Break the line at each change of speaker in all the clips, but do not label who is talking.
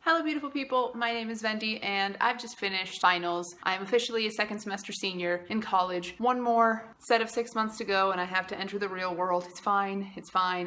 Hello beautiful people, my name is Vendi and I've just finished finals. I'm officially a second semester senior in college. One more set of 6 months to go and I have to enter the real world. It's fine,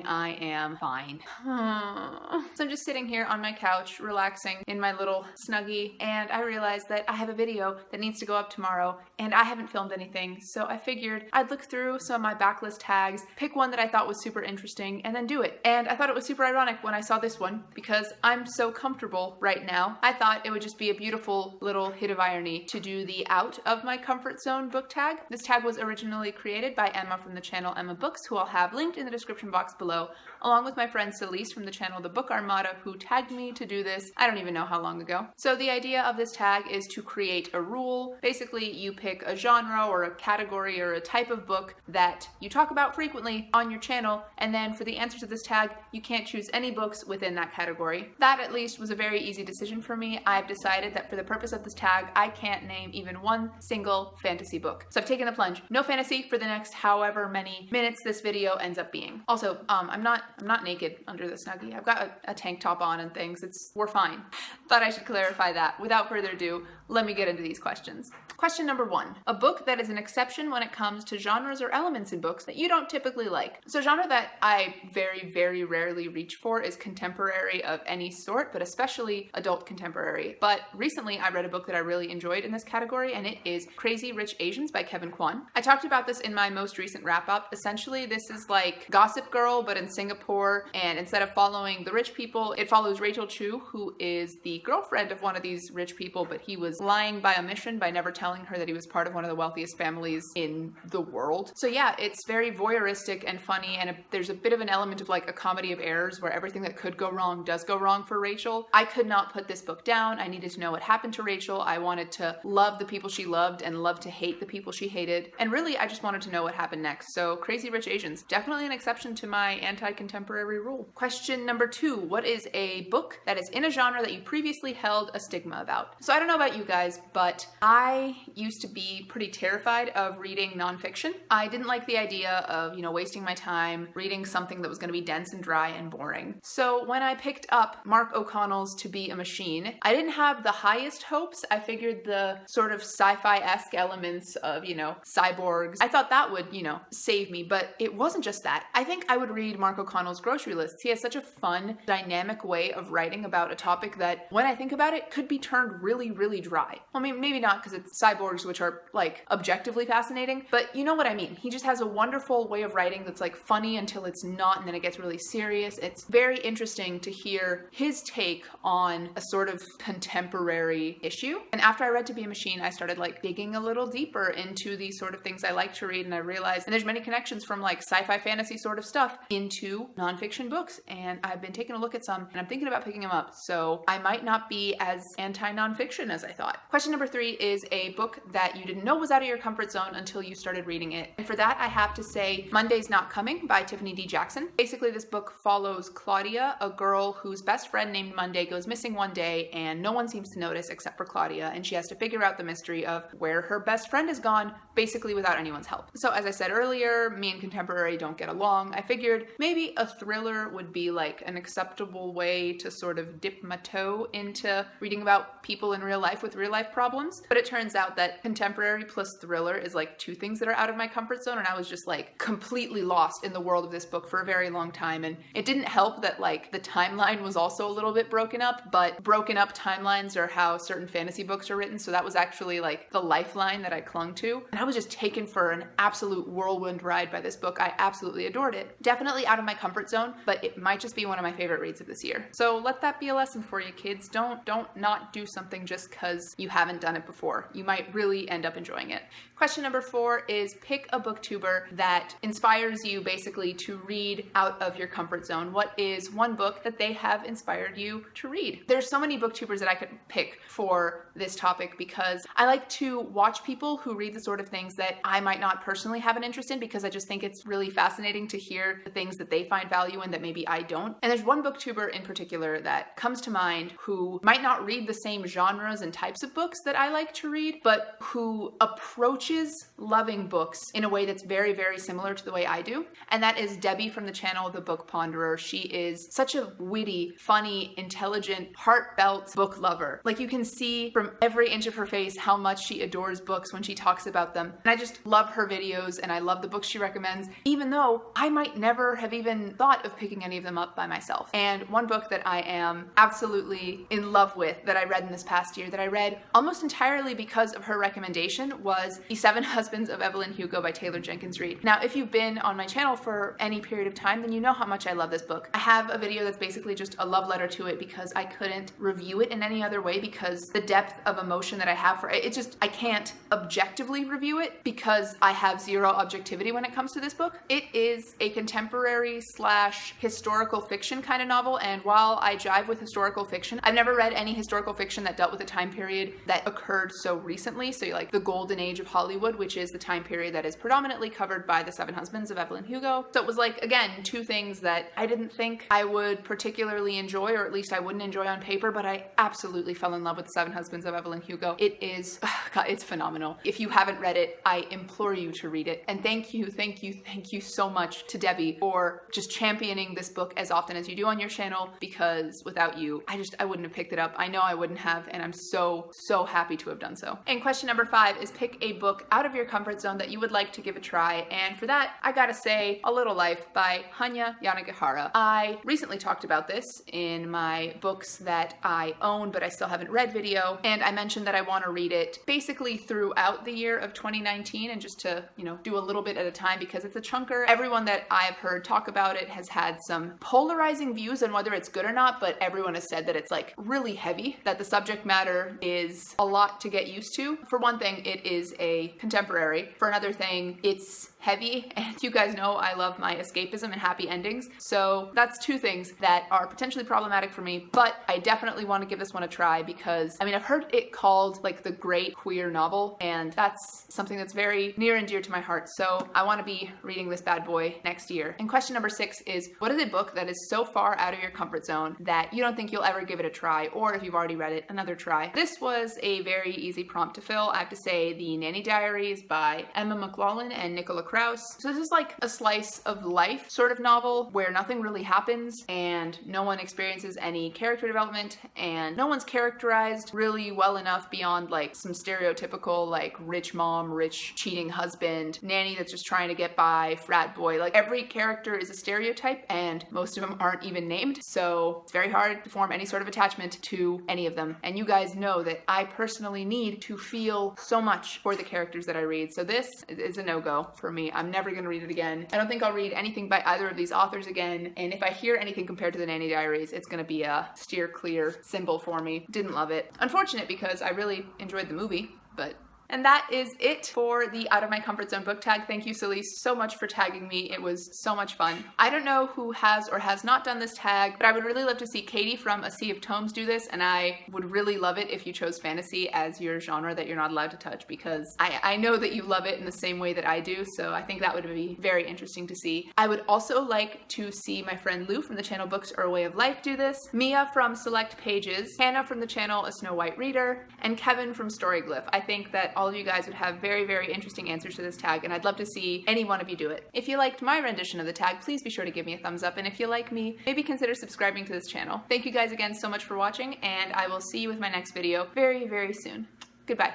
I am fine. So I'm just sitting here on my couch, relaxing in my little snuggie, and I realized that I have a video that needs to go up tomorrow and I haven't filmed anything, so I figured I'd look through some of my backlist tags, pick one that I thought was super interesting, and then do it. And I thought it was super ironic when I saw this one because I'm so comfortable right now. I thought it would just be a beautiful little hit of irony to do the out of my comfort zone book tag. This tag was originally created by Emma from the channel Emma Books, who I'll have linked in the description box below, along with my friend Celise from the channel The Book Armada, who tagged me to do this I don't even know how long ago. So the idea of this tag is to create a rule. Basically, you pick a genre or a category or a type of book that you talk about frequently on your channel, and then for the answer to this tag, you can't choose any books within that category. That at least was a very easy decision for me. I've decided that for the purpose of this tag, I can't name even one single fantasy book. So I've taken the plunge. No fantasy for the next however many minutes this video ends up being. Also, I'm not naked under the snuggie. I've got a tank top on and things. We're fine. Thought I should clarify that. Without further ado, let me get into these questions. Question number 1. A book that is an exception when it comes to genres or elements in books that you don't typically like. So genre that I very, very rarely reach for is contemporary of any sort, but especially adult contemporary. But recently I read a book that I really enjoyed in this category, and it is Crazy Rich Asians by Kevin Kwan. I talked about this in my most recent wrap-up. Essentially, this is like Gossip Girl, but in Singapore, and instead of following the rich people, it follows Rachel Chu, who is the girlfriend of one of these rich people, but he was lying by omission by never telling her that he was part of one of the wealthiest families in the world. So yeah, it's very voyeuristic and funny, and there's a bit of an element of like a comedy of errors where everything that could go wrong does go wrong for Rachel. I could not put this book down. I needed to know what happened to Rachel. I wanted to love the people she loved and love to hate the people she hated. And really, I just wanted to know what happened next. So Crazy Rich Asians, definitely an exception to my anti-contemporary rule. Question number 2. What is a book that is in a genre that you previously held a stigma about? So I don't know about you guys, but I used to be pretty terrified of reading nonfiction. I didn't like the idea of, wasting my time reading something that was going to be dense and dry and boring. So when I picked up Mark O'Connell's To Be a Machine, I didn't have the highest hopes. I figured the sort of sci-fi-esque elements of, cyborgs, I thought that would, save me, but it wasn't just that. I think I would read Mark O'Connell's grocery lists. He has such a fun, dynamic way of writing about a topic that, when I think about it, could be turned really, really dry. Well, I mean, maybe not because it's cyborgs, which are like objectively fascinating, but you know what I mean. He just has a wonderful way of writing that's like funny until it's not, and then it gets really serious. It's very interesting to hear his take on a sort of contemporary issue. And after I read To Be a Machine, I started like digging a little deeper into these sort of things I like to read, and I realized, and there's many connections from like sci-fi fantasy sort of stuff into nonfiction books, and I've been taking a look at some, and I'm thinking about picking them up, so I might not be as anti-nonfiction as I thought. Question number 3 is a book that you didn't know was out of your comfort zone until you started reading it. And for that, I have to say Monday's Not Coming by Tiffany D. Jackson. Basically, this book follows Claudia, a girl whose best friend named Monday goes missing one day, and no one seems to notice except for Claudia, and she has to figure out the mystery of where her best friend is gone, basically without anyone's help. So as I said earlier, me and contemporary don't get along. I figured maybe a thriller would be like an acceptable way to sort of dip my toe into reading about people in real life with real life problems. But it turns out that contemporary plus thriller is like 2 things that are out of my comfort zone, and I was just like completely lost in the world of this book for a very long time. And it didn't help that like the timeline was also a little bit broken up, but broken up timelines are how certain fantasy books are written, so that was actually like the lifeline that I clung to. And I was just taken for an absolute whirlwind ride by this book. I absolutely adored it. Definitely out of my comfort zone, but it might just be one of my favorite reads of this year. So let that be a lesson for you kids. Don't not do something just because you haven't done it before. You might really end up enjoying it. Question number 4 is pick a booktuber that inspires you basically to read out of your comfort zone. What is one book that they have inspired you to read? There's so many booktubers that I could pick for this topic because I like to watch people who read the sort of things that I might not personally have an interest in, because I just think it's really fascinating to hear the things that they find value in that maybe I don't. And there's one booktuber in particular that comes to mind who might not read the same genres and types types of books that I like to read, but who approaches loving books in a way that's very, very similar to the way I do. And that is Debbie from the channel The Book Ponderer. She is such a witty, funny, intelligent, heartfelt book lover. Like, you can see from every inch of her face how much she adores books when she talks about them. And I just love her videos, and I love the books she recommends, even though I might never have even thought of picking any of them up by myself. And one book that I am absolutely in love with that I read in this past year, that I read almost entirely because of her recommendation, was The 7 Husbands of Evelyn Hugo by Taylor Jenkins Reid. Now, if you've been on my channel for any period of time, then you know how much I love this book. I have a video that's basically just a love letter to it because I couldn't review it in any other way, because the depth of emotion that I have for it, I can't objectively review it because I have zero objectivity when it comes to this book. It is a contemporary / historical fiction kind of novel, and while I jive with historical fiction, I've never read any historical fiction that dealt with a time period that occurred so recently. So like the golden age of Hollywood, which is the time period that is predominantly covered by The 7 Husbands of Evelyn Hugo. So it was like, again, two things that I didn't think I would particularly enjoy, or at least I wouldn't enjoy on paper, but I absolutely fell in love with The 7 Husbands of Evelyn Hugo. It is, God, it's phenomenal. If you haven't read it, I implore you to read it. And thank you so much to Debbie for just championing this book as often as you do on your channel, because without you, I wouldn't have picked it up. I know I wouldn't have, and I'm so happy to have done so. And question number 5 is pick a book out of your comfort zone that you would like to give a try. And for that, I gotta say A Little Life by Hanya Yanagihara. I recently talked about this in my books that I own but I still haven't read video, and I mentioned that I want to read it basically throughout the year of 2019, and just to, do a little bit at a time, because it's a chunker. Everyone that I've heard talk about it has had some polarizing views on whether it's good or not, but everyone has said that it's like really heavy, that the subject matter is a lot to get used to. For one thing, it is a contemporary. For another thing, it's heavy, and you guys know I love my escapism and happy endings, so that's two things that are potentially problematic for me, but I definitely want to give this one a try because, I've heard it called like the great queer novel, and that's something that's very near and dear to my heart, so I want to be reading this bad boy next year. And question number 6 is, what is a book that is so far out of your comfort zone that you don't think you'll ever give it a try, or if you've already read it, another try? This was a very easy prompt to fill. I have to say The Nanny Diaries by Emma McLaughlin and Nicola Krauss. So this is like a slice of life sort of novel where nothing really happens and no one experiences any character development, and no one's characterized really well enough beyond like some stereotypical like rich mom, rich cheating husband, nanny that's just trying to get by, frat boy. Like, every character is a stereotype and most of them aren't even named, so it's very hard to form any sort of attachment to any of them. And you guys know that I personally need to feel so much for the characters that I read, so this is a no-go for me. I'm never gonna read it again. I don't think I'll read anything by either of these authors again, and if I hear anything compared to The Nanny Diaries, it's gonna be a steer clear symbol for me. Didn't love it. Unfortunate, because I really enjoyed the movie, but... And that is it for the Out of My Comfort Zone book tag. Thank you, Celise, so much for tagging me. It was so much fun. I don't know who has or has not done this tag, but I would really love to see Katie from A Sea of Tomes do this, and I would really love it if you chose fantasy as your genre that you're not allowed to touch, because I know that you love it in the same way that I do, so I think that would be very interesting to see. I would also like to see my friend Lou from the channel Books Are a Way of Life do this, Mia from Select Pages, Hannah from the channel A Snow White Reader, and Kevin from Storyglyph. I think that all of you guys would have very, very interesting answers to this tag, and I'd love to see any one of you do it. If you liked my rendition of the tag, please be sure to give me a thumbs up, and if you like me, maybe consider subscribing to this channel. Thank you guys again so much for watching, and I will see you with my next video very, very soon. Goodbye.